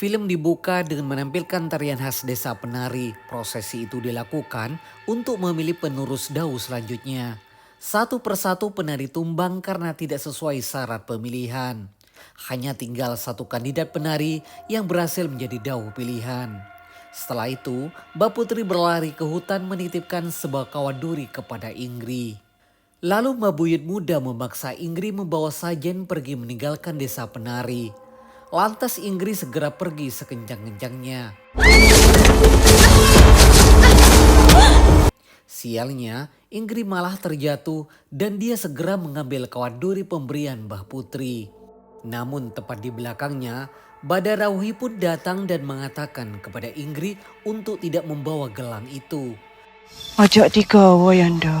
Film dibuka dengan menampilkan tarian khas desa penari. Prosesi itu dilakukan untuk memilih penerus Dau selanjutnya. Satu persatu penari tumbang karena tidak sesuai syarat pemilihan. Hanya tinggal satu kandidat penari yang berhasil menjadi Dau pilihan. Setelah itu, Mbak Putri berlari ke hutan menitipkan sebuah kawat duri kepada Inggri. Lalu Mbak Buyut muda memaksa Inggri membawa sajen pergi meninggalkan desa penari. Lantas Inggri segera pergi sekencang-kencangnya. Sialnya, Inggri malah terjatuh dan dia segera mengambil kawat duri pemberian Mbah Putri. Namun tepat di belakangnya, Badarauhi pun datang dan mengatakan kepada Inggri untuk tidak membawa gelang itu. Ojo digawa Yanda.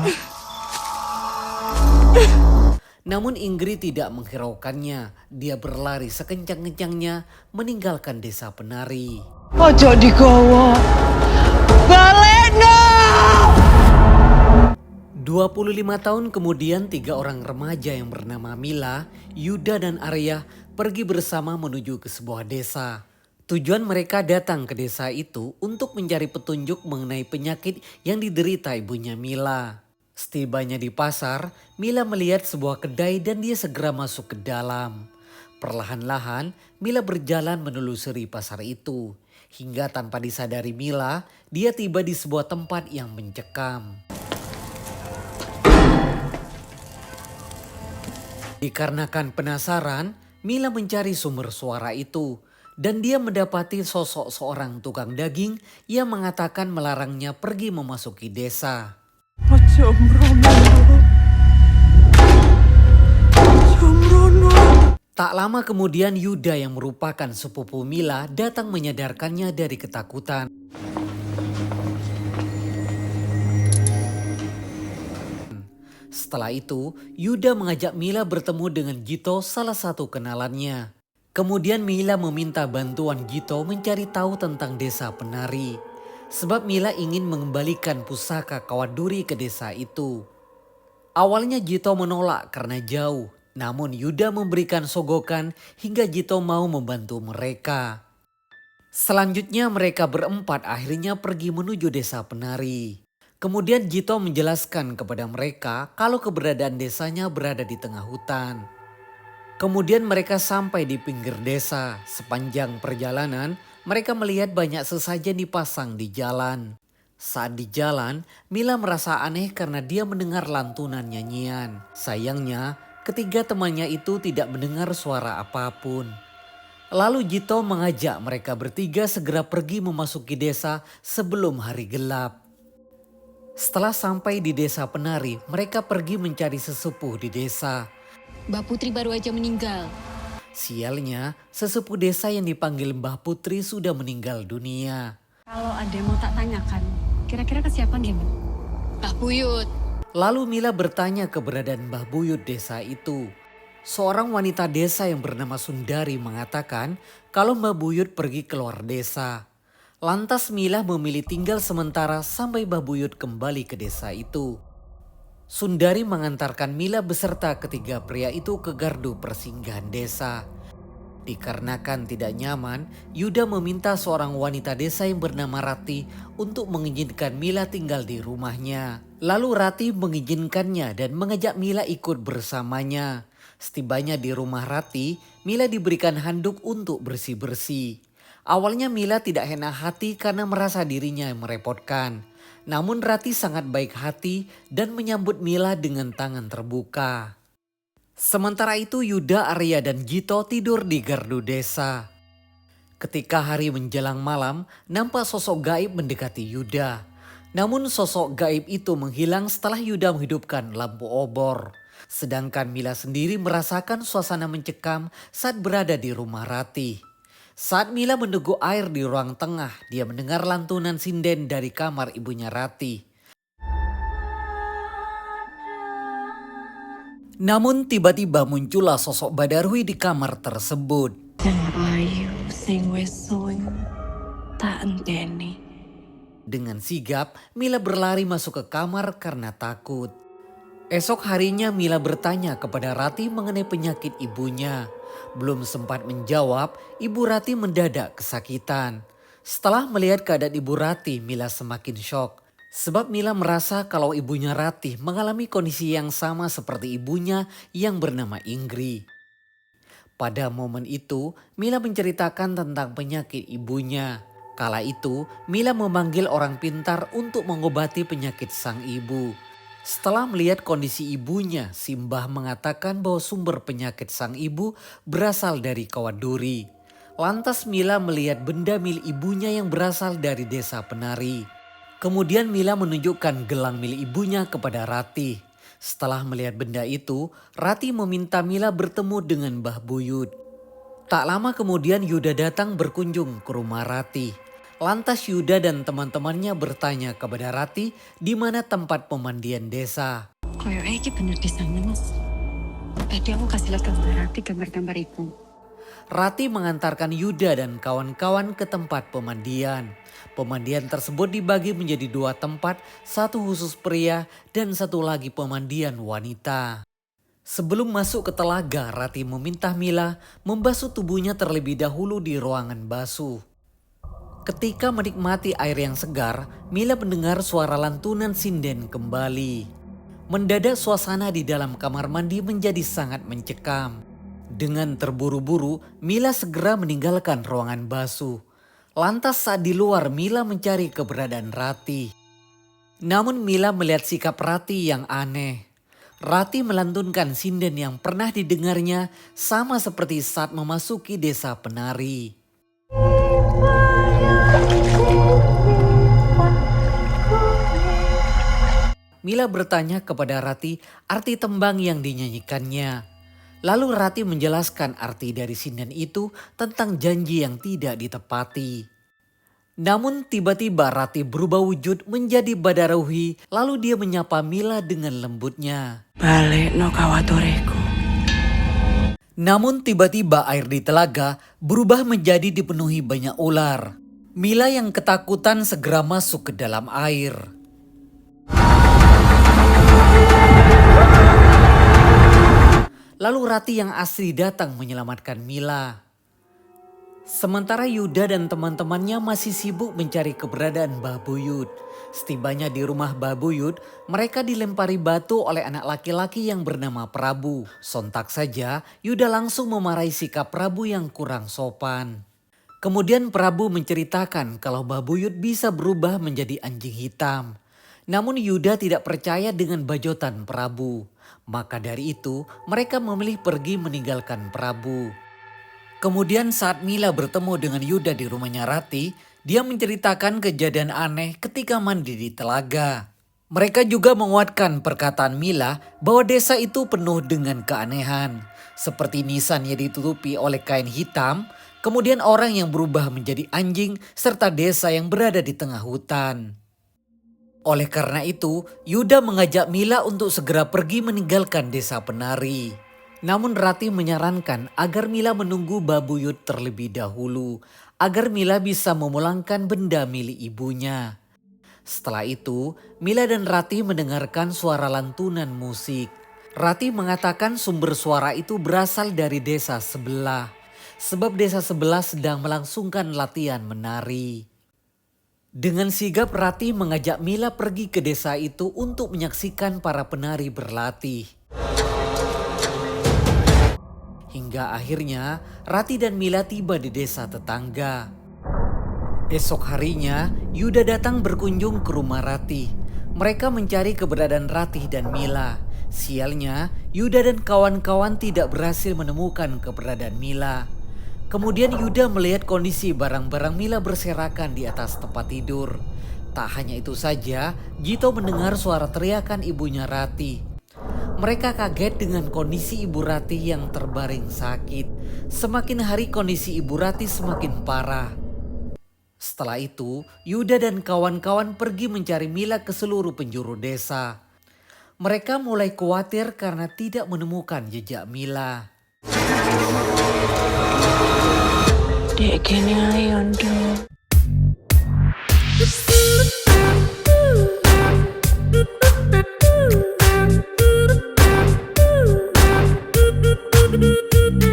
Namun Inggri tidak menghiraukannya. Dia berlari sekencang-kencangnya meninggalkan desa penari. Ojo digawa. Balena! 25 tahun kemudian 3 orang remaja yang bernama Mila, Yuda dan Arya pergi bersama menuju ke sebuah desa. Tujuan mereka datang ke desa itu untuk mencari petunjuk mengenai penyakit yang diderita ibunya Mila. Setibanya di pasar, Mila melihat sebuah kedai dan dia segera masuk ke dalam. Perlahan-lahan, Mila berjalan menelusuri pasar itu. Hingga tanpa disadari Mila, dia tiba di sebuah tempat yang mencekam. Dikarenakan penasaran, Mila mencari sumber suara itu. Dan dia mendapati sosok seorang tukang daging yang mengatakan melarangnya pergi memasuki desa. Ojo mrono. Ojo mrono. Tak lama kemudian Yuda yang merupakan sepupu Mila datang menyadarkannya dari ketakutan. Setelah itu, Yuda mengajak Mila bertemu dengan Gito, salah satu kenalannya. Kemudian Mila meminta bantuan Gito mencari tahu tentang desa penari. Sebab Mila ingin mengembalikan pusaka kawat duri ke desa itu. Awalnya Gito menolak karena jauh. Namun Yuda memberikan sogokan hingga Gito mau membantu mereka. Selanjutnya mereka berempat akhirnya pergi menuju desa penari. Kemudian Gito menjelaskan kepada mereka kalau keberadaan desanya berada di tengah hutan. Kemudian mereka sampai di pinggir desa. Sepanjang perjalanan mereka melihat banyak sesajen dipasang di jalan. Saat di jalan, Mila merasa aneh karena dia mendengar lantunan nyanyian. Sayangnya, ketiga temannya itu tidak mendengar suara apapun. Lalu Gito mengajak mereka bertiga segera pergi memasuki desa sebelum hari gelap. Setelah sampai di desa penari, mereka pergi mencari sesepuh di desa. Mbak Putri baru aja meninggal. Sialnya, sesepuh desa yang dipanggil Mbah Putri sudah meninggal dunia. Kalau ada yang mau tak tanyakan, kira-kira ke siapa dia, Mbak? Mbak Buyut. Lalu Mila bertanya keberadaan Mbah Buyut desa itu. Seorang wanita desa yang bernama Sundari mengatakan kalau Mbah Buyut pergi keluar desa. Lantas Mila memilih tinggal sementara sampai Mbah Buyut kembali ke desa itu. Sundari mengantarkan Mila beserta ketiga pria itu ke gardu persinggahan desa. Dikarenakan tidak nyaman, Yuda meminta seorang wanita desa yang bernama Rati untuk mengizinkan Mila tinggal di rumahnya. Lalu Rati mengizinkannya dan mengajak Mila ikut bersamanya. Setibanya di rumah Rati, Mila diberikan handuk untuk bersih-bersih. Awalnya Mila tidak enak hati karena merasa dirinya yang merepotkan. Namun Rati sangat baik hati dan menyambut Mila dengan tangan terbuka. Sementara itu Yuda, Arya dan Gito tidur di gardu desa. Ketika hari menjelang malam, nampak sosok gaib mendekati Yuda. Namun sosok gaib itu menghilang setelah Yuda menghidupkan lampu obor. Sedangkan Mila sendiri merasakan suasana mencekam saat berada di rumah Rati. Saat Mila meneguk air di ruang tengah, dia mendengar lantunan sinden dari kamar ibunya Rati. Namun tiba-tiba muncullah sosok Badarwi di kamar tersebut. Dan ayu sing wis suweng tak enteni. Dengan sigap, Mila berlari masuk ke kamar karena takut. Esok harinya Mila bertanya kepada Rati mengenai penyakit ibunya. Belum sempat menjawab, Ibu Rati mendadak kesakitan. Setelah melihat keadaan Ibu Rati, Mila semakin syok. Sebab Mila merasa kalau ibunya Rati mengalami kondisi yang sama seperti ibunya yang bernama Inggri. Pada momen itu, Mila menceritakan tentang penyakit ibunya. Kala itu, Mila memanggil orang pintar untuk mengobati penyakit sang ibu. Setelah melihat kondisi ibunya, Simbah mengatakan bahwa sumber penyakit sang ibu berasal dari kawat duri. Lantas Mila melihat benda milik ibunya yang berasal dari desa penari. Kemudian Mila menunjukkan gelang milik ibunya kepada Rati. Setelah melihat benda itu, Rati meminta Mila bertemu dengan Mbah Buyut. Tak lama kemudian Yuda datang berkunjung ke rumah Rati. Lantas Yuda dan teman-temannya bertanya kepada Rati di mana tempat pemandian desa. Koyoknya ini bener di sana, Mas. Tadi aku kasih lihat gambar-gambar ibu. Rati mengantarkan Yuda dan kawan-kawan ke tempat pemandian. Pemandian tersebut dibagi menjadi 2 tempat, satu khusus pria dan satu lagi pemandian wanita. Sebelum masuk ke telaga, Rati meminta Mila membasuh tubuhnya terlebih dahulu di ruangan basuh. Ketika menikmati air yang segar, Mila mendengar suara lantunan sinden kembali. Mendadak suasana di dalam kamar mandi menjadi sangat mencekam. Dengan terburu-buru, Mila segera meninggalkan ruangan basuh. Lantas saat di luar, Mila mencari keberadaan Rati. Namun Mila melihat sikap Rati yang aneh. Rati melantunkan sinden yang pernah didengarnya sama seperti saat memasuki desa penari. Mila bertanya kepada Rati arti tembang yang dinyanyikannya. Lalu Rati menjelaskan arti dari sinden itu tentang janji yang tidak ditepati. Namun tiba-tiba Rati berubah wujud menjadi Badaruhi, lalu dia menyapa Mila dengan lembutnya. Balik no kawatoreku. Namun tiba-tiba air di telaga berubah menjadi dipenuhi banyak ular. Mila yang ketakutan segera masuk ke dalam air. Lalu Rati yang asli datang menyelamatkan Mila. Sementara Yuda dan teman-temannya masih sibuk mencari keberadaan Mbah Buyut. Setibanya di rumah Mbah Buyut, mereka dilempari batu oleh anak laki-laki yang bernama Prabu. Sontak saja Yuda langsung memarahi sikap Prabu yang kurang sopan. Kemudian Prabu menceritakan kalau Mbah Buyut bisa berubah menjadi anjing hitam. Namun Yuda tidak percaya dengan bajotan Prabu. Maka dari itu mereka memilih pergi meninggalkan Prabu. Kemudian saat Mila bertemu dengan Yuda di rumahnya Rati, dia menceritakan kejadian aneh ketika mandi di telaga. Mereka juga menguatkan perkataan Mila bahwa desa itu penuh dengan keanehan. Seperti nisan yang ditutupi oleh kain hitam, kemudian orang yang berubah menjadi anjing, serta desa yang berada di tengah hutan. Oleh karena itu, Yuda mengajak Mila untuk segera pergi meninggalkan desa penari. Namun Rati menyarankan agar Mila menunggu Mbah Buyut terlebih dahulu, agar Mila bisa memulangkan benda milik ibunya. Setelah itu, Mila dan Rati mendengarkan suara lantunan musik. Rati mengatakan sumber suara itu berasal dari desa sebelah, sebab desa sebelah sedang melangsungkan latihan menari. Dengan sigap Rati mengajak Mila pergi ke desa itu untuk menyaksikan para penari berlatih. Hingga akhirnya Rati dan Mila tiba di desa tetangga. Esok harinya Yuda datang berkunjung ke rumah Rati. Mereka mencari keberadaan Rati dan Mila. Sialnya Yuda dan kawan-kawan tidak berhasil menemukan keberadaan Mila. Kemudian Yuda melihat kondisi barang-barang Mila berserakan di atas tempat tidur. Tak hanya itu saja, Jito mendengar suara teriakan ibunya Rati. Mereka kaget dengan kondisi ibu Rati yang terbaring sakit. Semakin hari kondisi ibu Rati semakin parah. Setelah itu, Yuda dan kawan-kawan pergi mencari Mila ke seluruh penjuru desa. Mereka mulai khawatir karena tidak menemukan jejak Mila. Dek kene ae ondo. Thank